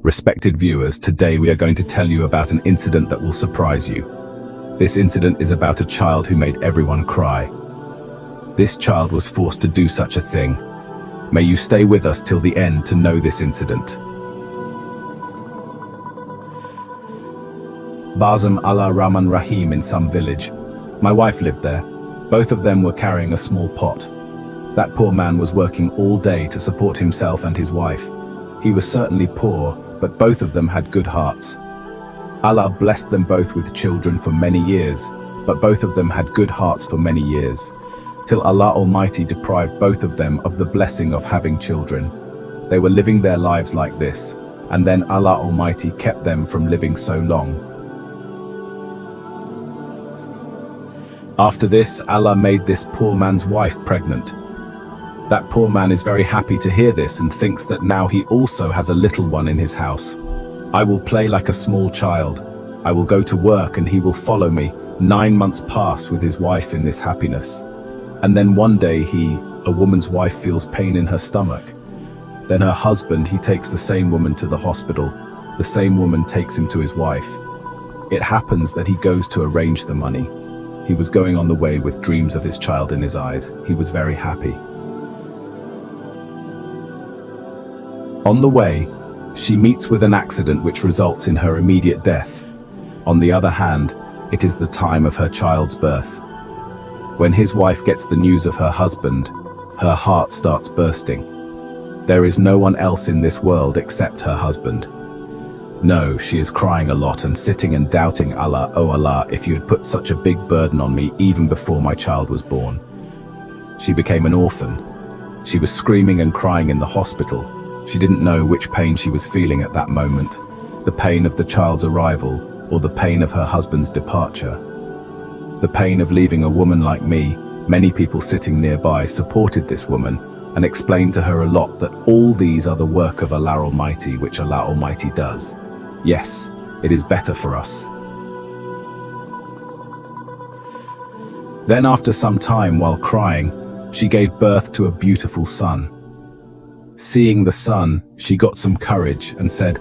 Respected viewers, today we are going to tell you about an incident that will surprise you. This incident is about a child who made everyone cry. This child was forced to do such a thing. May you stay with us till the end to know this incident. Bazam Allah Rahman Rahim in some village. My wife lived there. Both of them were carrying a small pot. That poor man was working all day to support himself and his wife. He was certainly poor, but both of them had good hearts. Allah blessed them both with children for many years, but both of them had good hearts for many years, till Allah Almighty deprived both of them of the blessing of having children. They were living their lives like this, and then Allah Almighty kept them from living so long. After this, Allah made this poor man's wife pregnant. That poor man is very happy to hear this and thinks that now he also has a little one in his house. I will play like a small child. I will go to work and he will follow me. 9 months pass with his wife in this happiness. And then one day a woman's wife, feels pain in her stomach. Then her husband, he takes the same woman to the hospital. The same woman takes him to his wife. It happens that he goes to arrange the money. He was going on the way with dreams of his child in his eyes. He was very happy. On the way, she meets with an accident which results in her immediate death. On the other hand, it is the time of her child's birth. When his wife gets the news of her husband, her heart starts bursting. There is no one else in this world except her husband. No, she is crying a lot and sitting and doubting Allah, oh Allah, if you had put such a big burden on me even before my child was born. She became an orphan. She was screaming and crying in the hospital. She didn't know which pain she was feeling at that moment, the pain of the child's arrival or the pain of her husband's departure. The pain of leaving a woman like me. Many people sitting nearby supported this woman and explained to her a lot that all these are the work of Allah Almighty, which Allah Almighty does. Yes, it is better for us. Then after some time, while crying, she gave birth to a beautiful son. Seeing the son, she got some courage and said,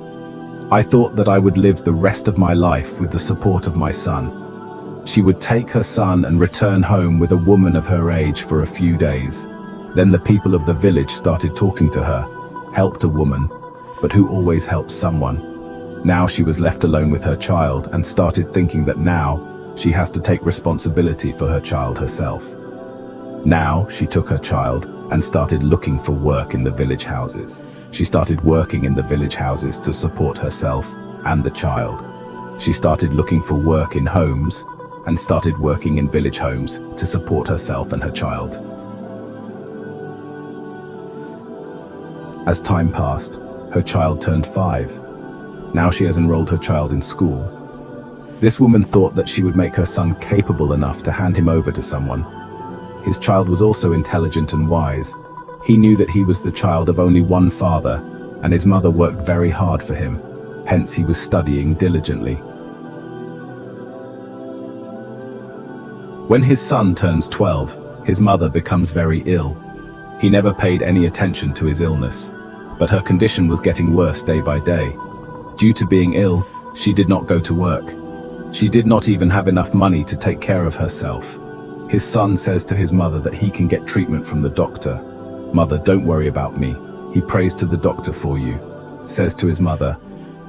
I thought that I would live the rest of my life with the support of my son. She would take her son and return home with a woman of her age for a few days. Then the people of the village started talking to her, helped a woman, but who always helps someone. Now she was left alone with her child and started thinking that now she has to take responsibility for her child herself. Now she took her child and started looking for work in the village houses. She started working in the village houses to support herself and the child. She started looking for work in homes and started working in village homes to support herself and her child. As time passed, her child turned 5. Now she has enrolled her child in school. This woman thought that she would make her son capable enough to hand him over to someone. His child was also intelligent and wise. He knew that he was the child of only one father, and his mother worked very hard for him. Hence he was studying diligently. When his son turns 12, his mother becomes very ill. He never paid any attention to his illness, but her condition was getting worse day by day. Due to being ill, she did not go to work. She did not even have enough money to take care of herself. His son says to his mother that he can get treatment from the doctor. Mother, don't worry about me. He prays to the doctor for you. Says to his mother,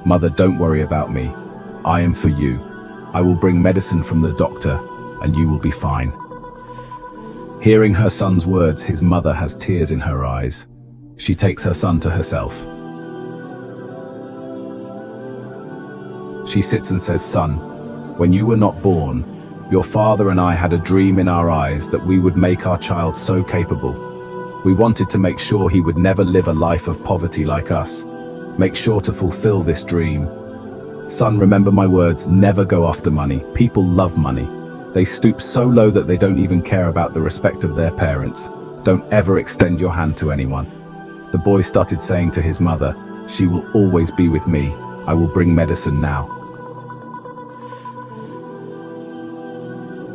Mother, don't worry about me. I am for you. I will bring medicine from the doctor and you will be fine. Hearing her son's words, his mother has tears in her eyes. She takes her son to herself. She sits and says, Son, when you were not born, your father and I had a dream in our eyes that we would make our child so capable. We wanted to make sure he would never live a life of poverty like us. Make sure to fulfill this dream. Son, remember my words, never go after money. People love money. They stoop so low that they don't even care about the respect of their parents. Don't ever extend your hand to anyone. The boy started saying to his mother, She will always be with me. I will bring medicine now.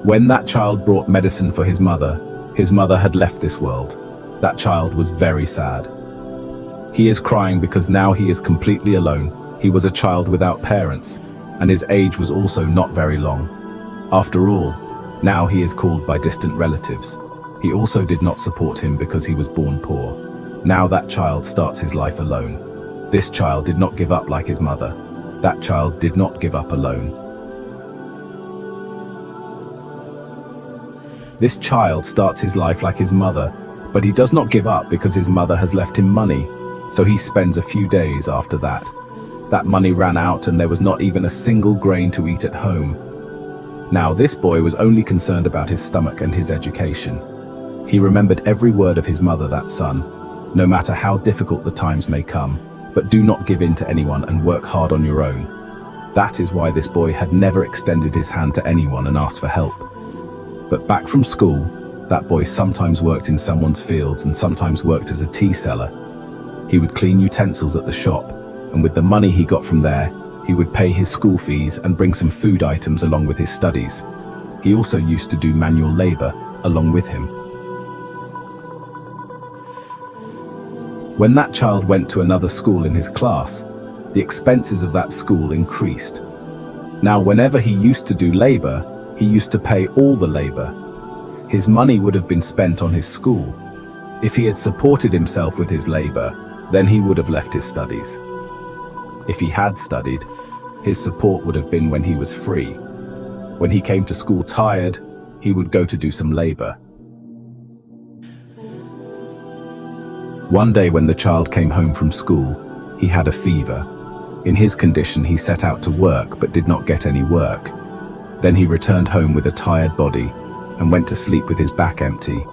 When that child brought medicine for his mother had left this world. That child was very sad. He is crying because now he is completely alone. He was a child without parents, and his age was also not very long. After all, now he is called by distant relatives. He also did not support him because he was born poor. Now that child starts his life alone. This child did not give up like his mother. That child did not give up alone. This child starts his life like his mother, but he does not give up because his mother has left him money, so he spends a few days after that. That money ran out and there was not even a single grain to eat at home. Now this boy was only concerned about his stomach and his education. He remembered every word of his mother, that son. No matter how difficult the times may come, but do not give in to anyone and work hard on your own. That is why this boy had never extended his hand to anyone and asked for help. But back from school, that boy sometimes worked in someone's fields and sometimes worked as a tea seller. He would clean utensils at the shop, and with the money he got from there, he would pay his school fees and bring some food items along with his studies. He also used to do manual labor along with him. When that child went to another school in his class, the expenses of that school increased. Now, whenever he used to do labor, he used to pay all the labor. His money would have been spent on his school. If he had supported himself with his labor, then he would have left his studies. If he had studied, his support would have been when he was free. When he came to school tired, he would go to do some labor. One day when the child came home from school, he had a fever. In his condition, he set out to work but did not get any work. Then he returned home with a tired body and went to sleep with his back empty.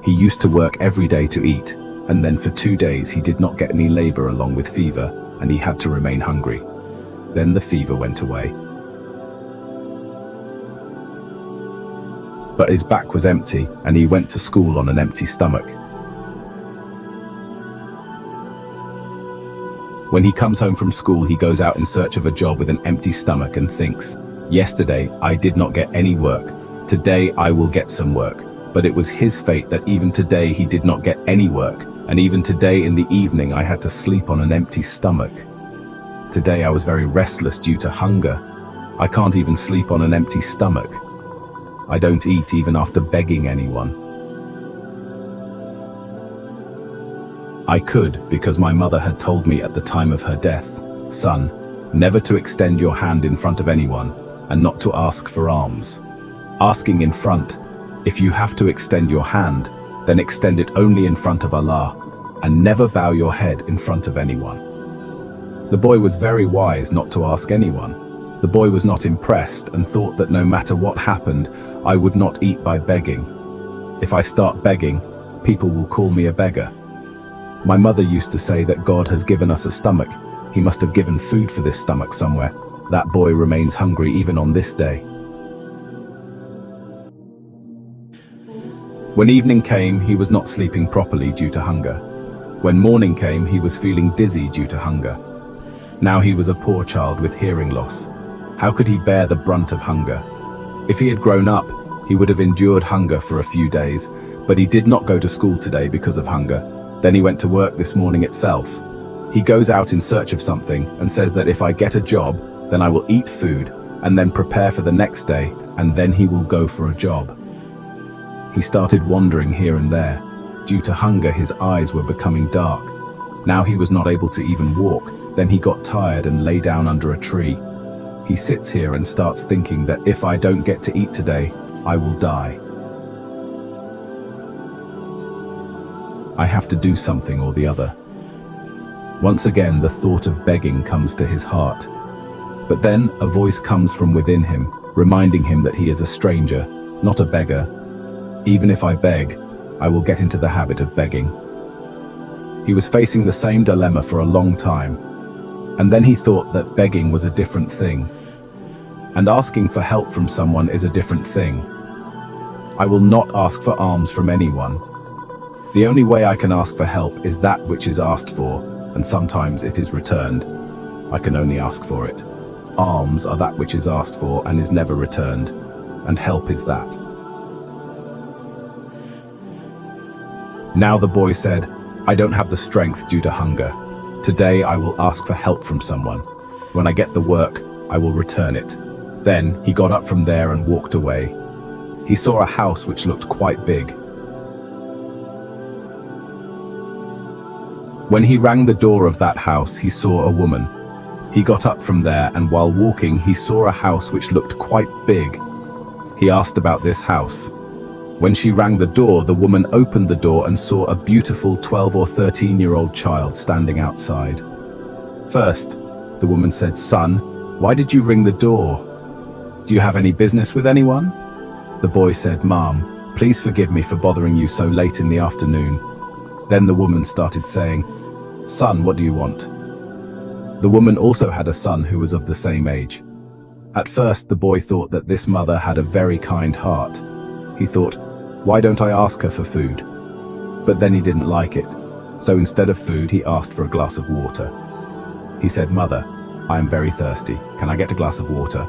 He used to work every day to eat, and then for 2 days he did not get any labor along with fever, and he had to remain hungry. Then the fever went away. But his back was empty, and he went to school on an empty stomach. When he comes home from school, he goes out in search of a job with an empty stomach and thinks, "Yesterday I did not get any work. Today I will get some work." But it was his fate that even today he did not get any work, and even today in the evening I had to sleep on an empty stomach. Today I was very restless due to hunger. I can't even sleep on an empty stomach. I don't eat even after begging anyone. I could, because my mother had told me at the time of her death, "Son, never to extend your hand in front of anyone, and not to ask for alms." Asking in front, if you have to extend your hand, then extend it only in front of Allah, and never bow your head in front of anyone. The boy was very wise not to ask anyone. The boy was not impressed and thought that no matter what happened, I would not eat by begging. If I start begging, people will call me a beggar. My mother used to say that God has given us a stomach. He must have given food for this stomach somewhere. That boy remains hungry even on this day. When evening came, he was not sleeping properly due to hunger. When morning came, he was feeling dizzy due to hunger. Now he was a poor child with hearing loss. How could he bear the brunt of hunger? If he had grown up, he would have endured hunger for a few days, but he did not go to school today because of hunger. Then he went to work this morning itself. He goes out in search of something and says that if I get a job, then I will eat food and then prepare for the next day, and then he will go for a job. He started wandering here and there. Due to hunger, his eyes were becoming dark. Now he was not able to even walk. Then he got tired and lay down under a tree. He sits here and starts thinking that if I don't get to eat today, I will die. I have to do something or the other. Once again, the thought of begging comes to his heart. But then a voice comes from within him, reminding him that he is a stranger, not a beggar. Even if I beg, I will get into the habit of begging. He was facing the same dilemma for a long time, and then he thought that begging was a different thing. And asking for help from someone is a different thing. I will not ask for alms from anyone. The only way I can ask for help is that which is asked for, and sometimes it is returned. I can only ask for it. Alms are that which is asked for and is never returned, and help is that. Now the boy said, "I don't have the strength due to hunger. Today I will ask for help from someone." When I get the work, I will return it." Then he got up from there and walked away. He saw a house which looked quite big. When he rang the door of that house, he saw a woman. He got up from there, and while walking, he saw a house which looked quite big. He asked about this house. When she rang the door, the woman opened the door and saw a beautiful 12 or 13-year-old child standing outside. First, the woman said, "Son, why did you ring the door? Do you have any business with anyone?" The boy said, "Mom, please forgive me for bothering you so late in the afternoon." Then the woman started saying, "Son, what do you want?" The woman also had a son who was of the same age. At first, the boy thought that this mother had a very kind heart. He thought, "Why don't I ask her for food?" But then he didn't like it. So instead of food, he asked for a glass of water. He said, "Mother, I am very thirsty. Can I get a glass of water?"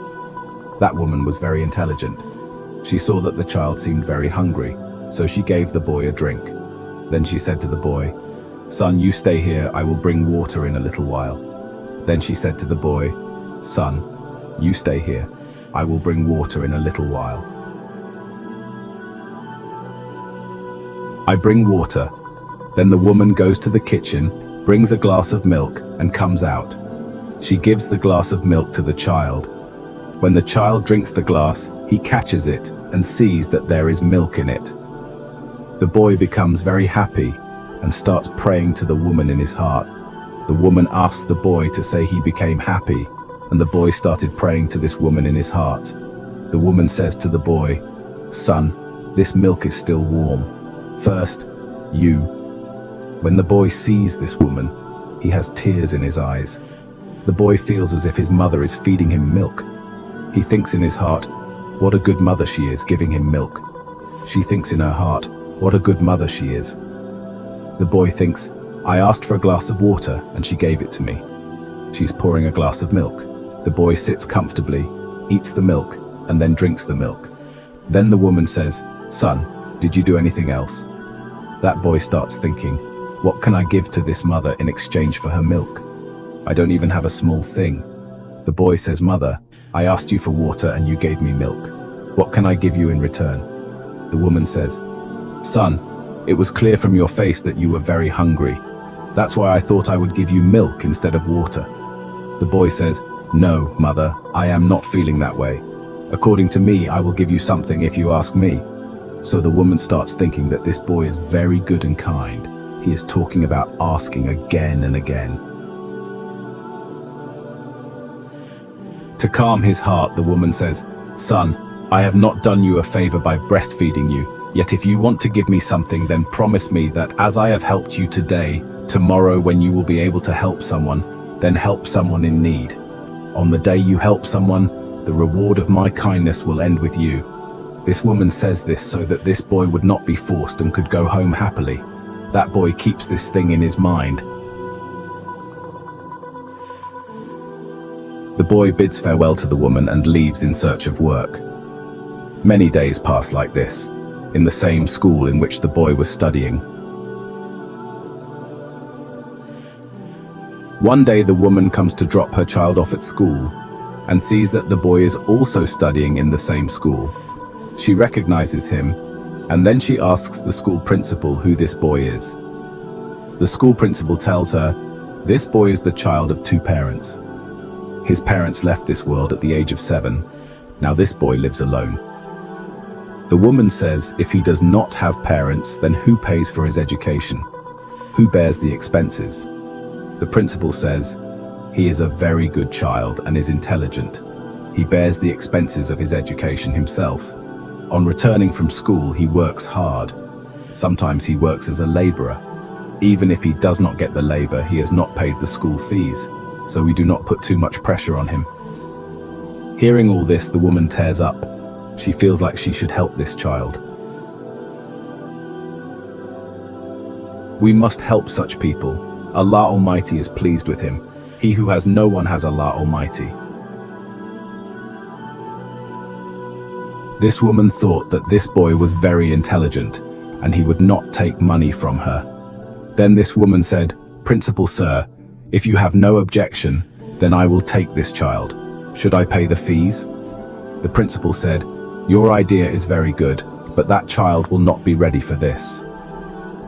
That woman was very intelligent. She saw that the child seemed very hungry, so she gave the boy a drink. Then she said to the boy, "Son, you stay here, I will bring water in a little while." Then she said to the boy, "Son, you stay here, I will bring water in a little while." I bring water. Then the woman goes to the kitchen, brings a glass of milk, and comes out. She gives the glass of milk to the child. When the child drinks the glass, he catches it and sees that there is milk in it. The boy becomes very happy and starts praying to the woman in his heart. The woman asks the boy to say he became happy, and the boy started praying to this woman in his heart. The woman says to the boy, "Son, this milk is still warm. First, you." When the boy sees this woman, he has tears in his eyes. The boy feels as if his mother is feeding him milk. He thinks in his heart, "What a good mother she is, giving him milk." She thinks in her heart, "What a good mother she is." The boy thinks, "I asked for a glass of water and she gave it to me. She's pouring a glass of milk." The boy sits comfortably, eats the milk, and then drinks the milk. Then the woman says, "Son, did you do anything else?" That boy starts thinking, "What can I give to this mother in exchange for her milk? I don't even have a small thing." The boy says, "Mother, I asked you for water and you gave me milk. What can I give you in return?" The woman says, "Son, it was clear from your face that you were very hungry. That's why I thought I would give you milk instead of water." The boy says, "No, mother, I am not feeling that way. According to me, I will give you something if you ask me." So the woman starts thinking that this boy is very good and kind. He is talking about asking again and again. To calm his heart, the woman says, "Son, I have not done you a favor by breastfeeding you. Yet if you want to give me something, then promise me that as I have helped you today, tomorrow when you will be able to help someone, then help someone in need. On the day you help someone, the reward of my kindness will end with you." This woman says this so that this boy would not be forced and could go home happily. That boy keeps this thing in his mind. The boy bids farewell to the woman and leaves in search of work. Many days pass like this, in the same school in which the boy was studying. One day the woman comes to drop her child off at school and sees that the boy is also studying in the same school. She recognizes him, and then she asks the school principal who this boy is. The school principal tells her, "This boy is the child of two parents. His parents left this world at the age of 7. Now this boy lives alone." The woman says if he does not have parents, then who pays for his education? Who bears the expenses? The principal says, "He is a very good child and is intelligent. He bears the expenses of his education himself. On returning from school, he works hard. Sometimes he works as a laborer. Even if he does not get the labor, he has not paid the school fees, so we do not put too much pressure on him." Hearing all this, the woman tears up. She feels like she should help this child. We must help such people. Allah Almighty is pleased with him. He who has no one has Allah Almighty. This woman thought that this boy was very intelligent and he would not take money from her. Then this woman said, "Principal sir, if you have no objection, Then I will take this child. Should I pay the fees? The principal said, your idea is very good, but that child will not be ready for this.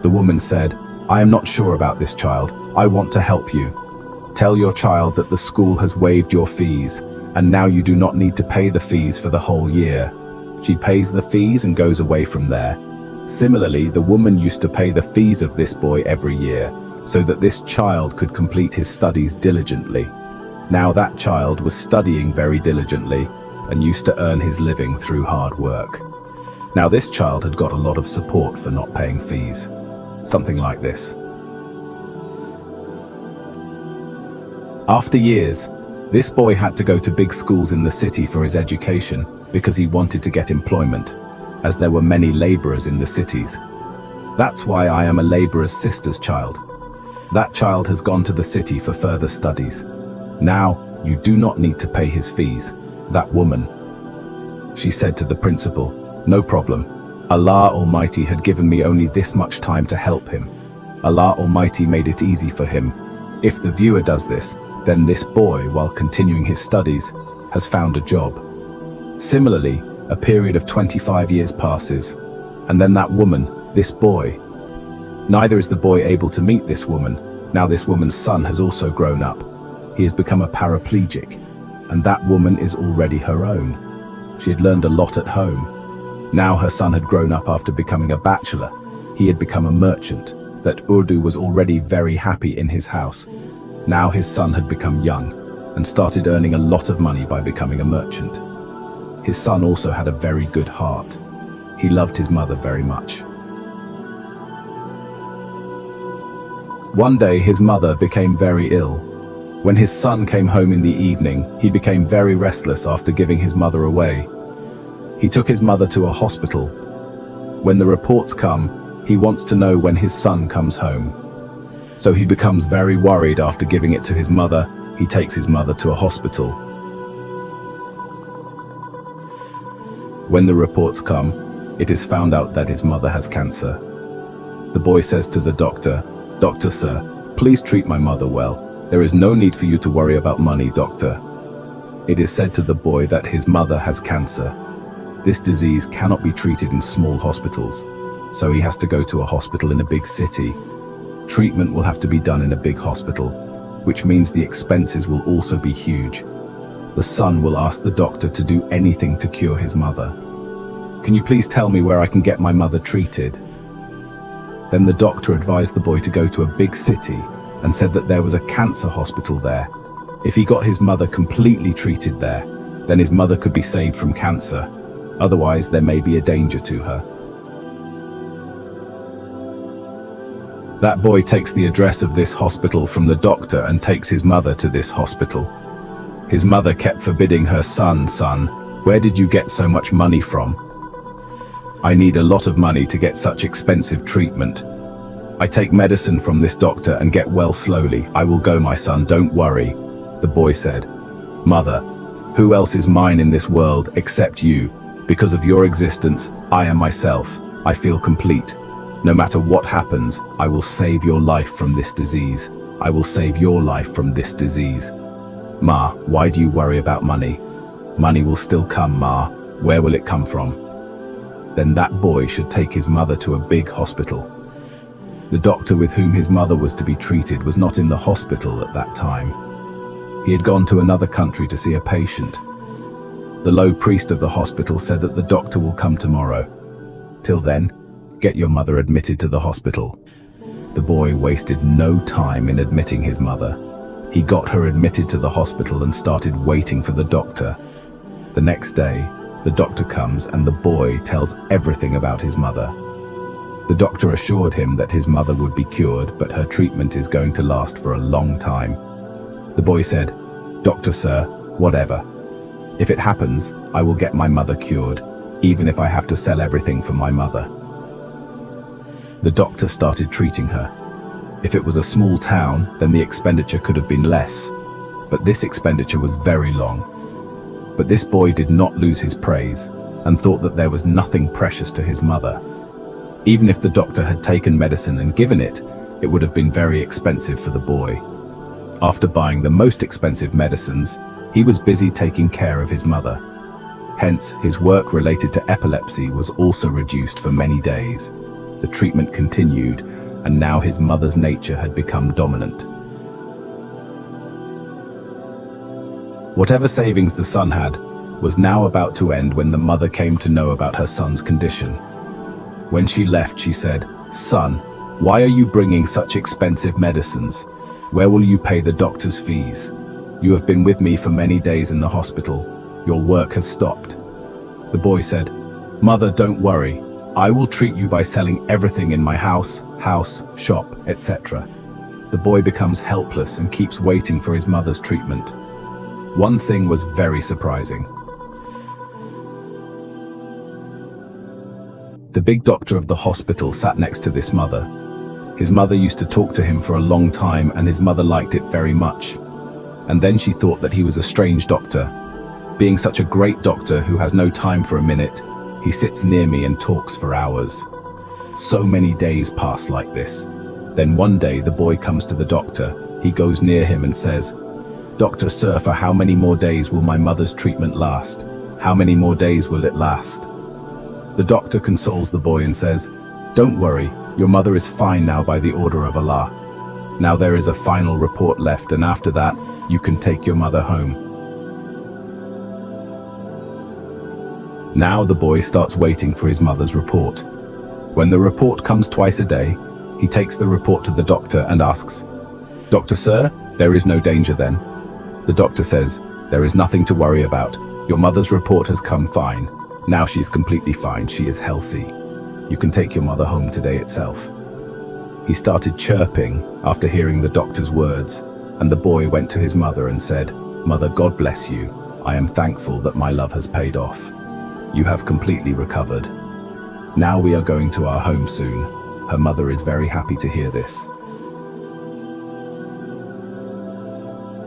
The woman said, I am not sure about this child. I want to help you. Tell your child that the school has waived your fees, and now you do not need to pay the fees for the whole year. She pays the fees and goes away from there. Similarly, the woman used to pay the fees of this boy every year, so that this child could complete his studies diligently. Now that child was studying very diligently and used to earn his living through hard work. Now this child had got a lot of support for not paying fees. Something like this. After years, this boy had to go to big schools in the city for his education because he wanted to get employment, as there were many laborers in the cities. That's why I am a laborer's sister's child. That child has gone to the city for further studies. Now, you do not need to pay his fees. That woman. She said to the principal, no problem. Allah Almighty had given me only this much time to help him. Allah Almighty made it easy for him. If the viewer does this, then this boy, while continuing his studies, has found a job. Similarly, a period of 25 years passes, and then that woman, this boy. Neither is the boy able to meet this woman. Now this woman's son has also grown up. He has become a paraplegic, and that woman is already her own. She had learned a lot at home. Now her son had grown up after becoming a bachelor. He had become a merchant. That Urdu was already very happy in his house. Now his son had become young and started earning a lot of money by becoming a merchant. His son also had a very good heart. He loved his mother very much. One day his mother became very ill. When his son came home in the evening, he became very restless after giving his mother away. He took his mother to a hospital. When the reports come, he wants to know when his son comes home. So he becomes very worried after giving it to his mother. He takes his mother to a hospital. When the reports come, it is found out that his mother has cancer. The boy says to the doctor, Doctor sir, please treat my mother well. There is no need for you to worry about money, doctor. It is said to the boy that his mother has cancer. This disease cannot be treated in small hospitals, so he has to go to a hospital in a big city. Treatment will have to be done in a big hospital, which means the expenses will also be huge. The son will ask the doctor to do anything to cure his mother. Can you please tell me where I can get my mother treated? Then the doctor advised the boy to go to a big city and said that there was a cancer hospital there. If he got his mother completely treated there, then his mother could be saved from cancer. Otherwise, there may be a danger to her. That boy takes the address of this hospital from the doctor and takes his mother to this hospital. His mother kept forbidding her son, where did you get so much money from? I need a lot of money to get such expensive treatment. I take medicine from this doctor and get well slowly. I will go, my son, don't worry. The boy said, Mother, who else is mine in this world except you? Because of your existence, I am myself. I feel complete. No matter what happens, I will save your life from this disease. I will save your life from this disease. Ma, why do you worry about money? Money will still come, Ma. Where will it come from? Then that boy should take his mother to a big hospital. The doctor with whom his mother was to be treated was not in the hospital at that time. He had gone to another country to see a patient. The low priest of the hospital said that the doctor will come tomorrow. Till then, get your mother admitted to the hospital. The boy wasted no time in admitting his mother. He got her admitted to the hospital and started waiting for the doctor. The next day, the doctor comes and the boy tells everything about his mother. The doctor assured him that his mother would be cured, but her treatment is going to last for a long time. The boy said, Doctor sir, whatever. If it happens, I will get my mother cured, even if I have to sell everything for my mother. The doctor started treating her. If it was a small town, then the expenditure could have been less, but this expenditure was very long. But this boy did not lose his praise and thought that there was nothing precious to his mother. Even if the doctor had taken medicine and given it, it would have been very expensive for the boy. After buying the most expensive medicines, he was busy taking care of his mother. Hence, his work related to epilepsy was also reduced for many days. The treatment continued, and now his mother's nature had become dominant. Whatever savings the son had was now about to end when the mother came to know about her son's condition. When she left, she said, "Son, why are you bringing such expensive medicines? Where will you pay the doctor's fees? You have been with me for many days in the hospital. Your work has stopped." The boy said, "Mother, don't worry. I will treat you by selling everything in my house, shop, etc." The boy becomes helpless and keeps waiting for his mother's treatment. One thing was very surprising. The big doctor of the hospital sat next to this mother. His mother used to talk to him for a long time, and his mother liked it very much. And then she thought that he was a strange doctor. Being such a great doctor who has no time for a minute, he sits near me and talks for hours. So many days pass like this. Then one day the boy comes to the doctor. He goes near him and says, "Doctor, sir, for how many more days will my mother's treatment last? How many more days will it last?" The doctor consoles the boy and says, "Don't worry, your mother is fine now by the order of Allah. Now there is a final report left, and after that, you can take your mother home." Now the boy starts waiting for his mother's report. When the report comes twice a day, he takes the report to the doctor and asks, "Doctor, sir, there is no danger then?" The doctor says, "There is nothing to worry about. Your mother's report has come fine. Now she is completely fine. She is healthy. You can take your mother home today itself." He started chirping after hearing the doctor's words, and the boy went to his mother and said, "Mother, God bless you. I am thankful that my love has paid off. You have completely recovered. Now we are going to our home soon." Her mother is very happy to hear this.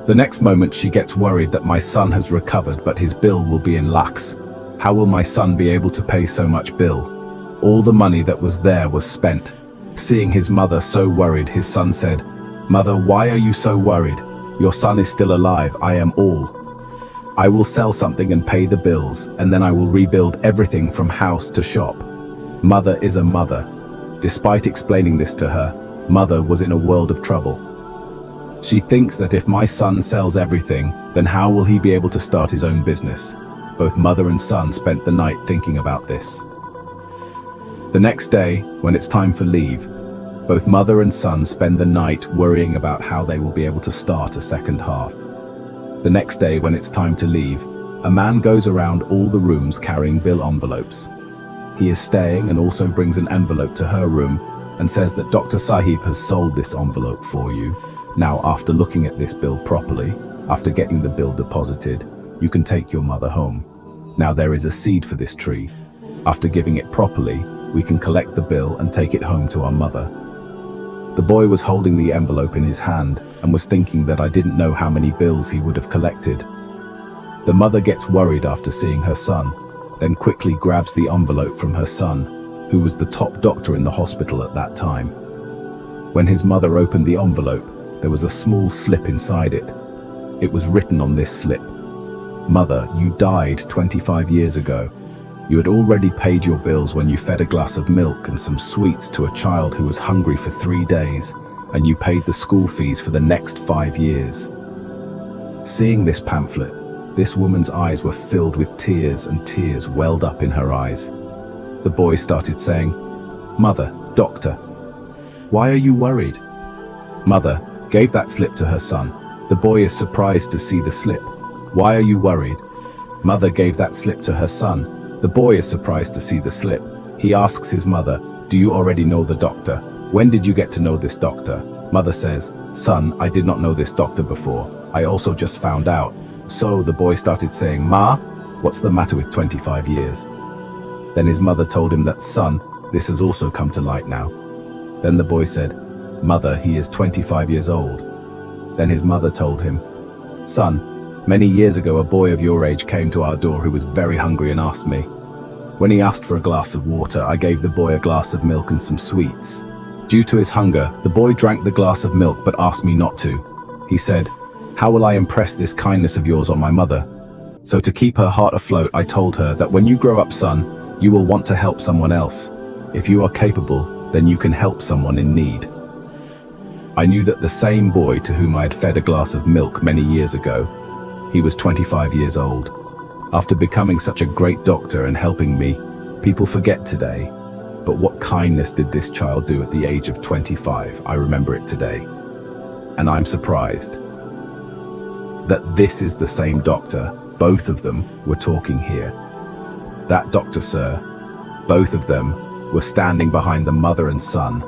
The next moment she gets worried that my son has recovered, but his bill will be in lakhs. How will my son be able to pay so much bill? All the money that was there was spent. Seeing his mother so worried, his son said, "Mother, why are you so worried? Your son is still alive. I am all. I will sell something and pay the bills, and then I will rebuild everything from house to shop." Mother is a mother. Despite explaining this to her, mother was in a world of trouble. She thinks that if my son sells everything, then how will he be able to start his own business? Both mother and son spent the night thinking about this. The next day, when it's time for leave, both mother and son spend the night worrying about how they will be able to start a second half. The next day, when it's time to leave, a man goes around all the rooms carrying bill envelopes. He is staying and also brings an envelope to her room and says that Dr. Sahib has sold this envelope for you. Now, after looking at this bill properly, after getting the bill deposited, you can take your mother home. Now there is a seed for this tree. After giving it properly, we can collect the bill and take it home to our mother. The boy was holding the envelope in his hand and was thinking that I didn't know how many bills he would have collected. The mother gets worried after seeing her son, then quickly grabs the envelope from her son, who was the top doctor in the hospital at that time. When his mother opened the envelope, there was a small slip inside it. It was written on this slip, "Mother, you died 25 years ago. You had already paid your bills when you fed a glass of milk and some sweets to a child who was hungry for 3 days, and you paid the school fees for the next 5 years. Seeing this pamphlet, this woman's eyes were filled with tears, and tears welled up in her eyes. The boy started saying, "Mother, doctor, why are you worried?" Mother gave that slip to her son. The boy is surprised to see the slip. "Why are you worried?" Mother gave that slip to her son. The boy is surprised to see the slip. He asks his mother, "Do you already know the doctor? When did you get to know this doctor?" Mother says, "Son, I did not know this doctor before. I also just found out." So the boy started saying, "Ma, what's the matter with 25 years? Then his mother told him that, "Son, this has also come to light now." Then the boy said, "Mother, he is 25 years old." Then his mother told him, "Son, many years ago a boy of your age came to our door who was very hungry and asked me. When he asked for a glass of water, I gave the boy a glass of milk and some sweets. Due to his hunger, the boy drank the glass of milk but asked me not to. He said, "How will I impress this kindness of yours on my mother?" So to keep her heart afloat, I told her that when you grow up, son, you will want to help someone else. If you are capable, then you can help someone in need. I knew that the same boy to whom I had fed a glass of milk many years ago, he was 25 years old. After becoming such a great doctor and helping me, people forget today. But what kindness did this child do at the age of 25? I remember it today. And I'm surprised that this is the same doctor. Both of them were talking here. That doctor, sir, both of them were standing behind the mother and son,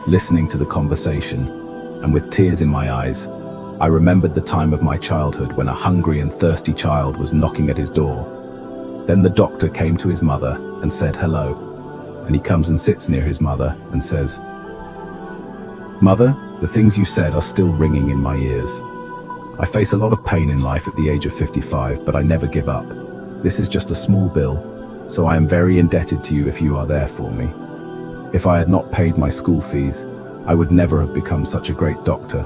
listening to the conversation, and with tears in my eyes, I remembered the time of my childhood when a hungry and thirsty child was knocking at his door. Then the doctor came to his mother and said hello, and he comes and sits near his mother and says, "Mother, the things you said are still ringing in my ears. I face a lot of pain in life at the age of 55, but I never give up. This is just a small bill, so I am very indebted to you if you are there for me. If I had not paid my school fees, I would never have become such a great doctor.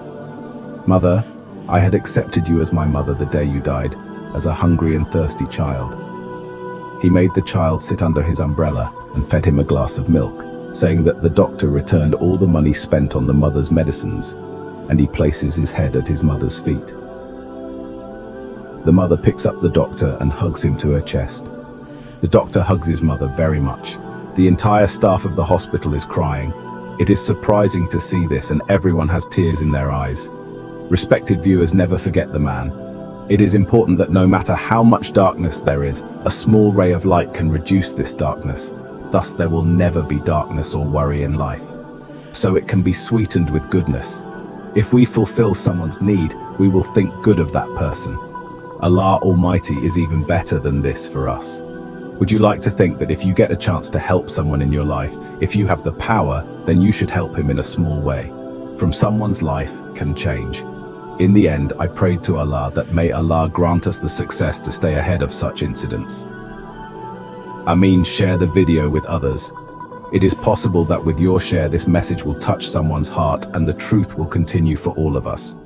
Mother, I had accepted you as my mother the day you died, as a hungry and thirsty child." He made the child sit under his umbrella and fed him a glass of milk, saying that the doctor returned all the money spent on the mother's medicines, and he places his head at his mother's feet. The mother picks up the doctor and hugs him to her chest. The doctor hugs his mother very much. The entire staff of the hospital is crying. It is surprising to see this, and everyone has tears in their eyes. Respected viewers, never forget the man. It is important that no matter how much darkness there is, a small ray of light can reduce this darkness. Thus there will never be darkness or worry in life. So it can be sweetened with goodness. If we fulfill someone's need, we will think good of that person. Allah Almighty is even better than this for us. Would you like to think that if you get a chance to help someone in your life, if you have the power, then you should help him in a small way? From someone's life can change. In the end, I prayed to Allah that may Allah grant us the success to stay ahead of such incidents. Ameen. Share the video with others. It is possible that with your share this message will touch someone's heart and the truth will continue for all of us.